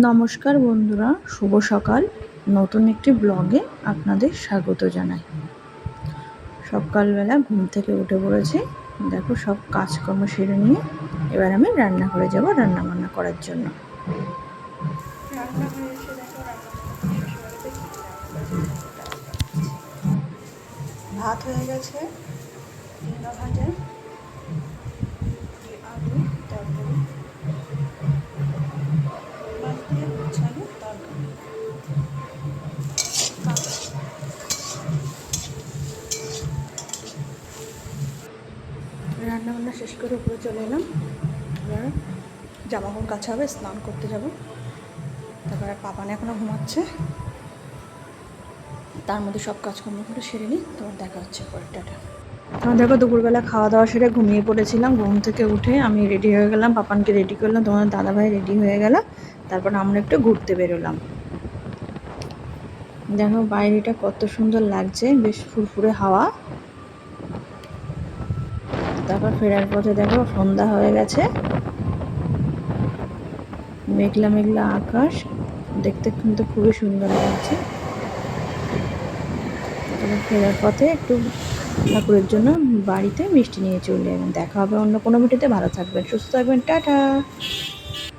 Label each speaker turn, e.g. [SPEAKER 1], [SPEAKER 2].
[SPEAKER 1] নমস্কার বন্ধুরা, শুভ সকাল। নতুন একটি ব্লগে আপনাদের স্বাগত জানাই। সকালবেলা ঘুম থেকে উঠে পড়েছি, দেখো সব কাজকর্ম সেরে নিয়ে এবার আমি রান্নাঘরে যাব রান্নাবান্না করার জন্য। রান্নাঘরে এসে দেখো ভাত হয়ে গেছে, ঝিঙ্গা ভাজা, আলু তরকারি, মাছ দিয়ে গুছানো তরকারি। রান্নাবান্না শেষ করে উপরে চলে এলাম। এবার জামাকাপড় কাচা হবে, স্নান করতে যাব। তারপরে পাপান এখনও ঘুমাচ্ছে, তার মধ্যে সব কাজকর্ম করে সেরে নিই, তারপর দেখা হচ্ছে পরে। টাটা। তোমার দেখো দুপুরবেলা খাওয়া দাওয়া সেরে ঘুমিয়ে পড়েছিলাম। ঘুম থেকে উঠে আমি রেডি হয়ে গেলাম, পাপানকে রেডি করলাম, তোমার দাদাভাই রেডি হয়ে গেল। তারপর আমরা একটু ঘুরতে বেরোলাম। দেখো বাইরেটা কত সুন্দর লাগছে, বেশ ফুরফুরে হাওয়া। তারপর ফেরার পথে দেখো সন্ধ্যা হয়ে গেছে, মেঘলা মেঘলা আকাশ, দেখতে কিন্তু খুবই সুন্দর লাগছে। তারপর ফেরার পথে একটু ঠাকুরের জন্য বাড়িতে মিষ্টি নিয়ে চলে যাবেন। দেখা হবে অন্য কোনো ভিডিওতে। ভালো থাকবেন, সুস্থ থাকবেন, টাটা।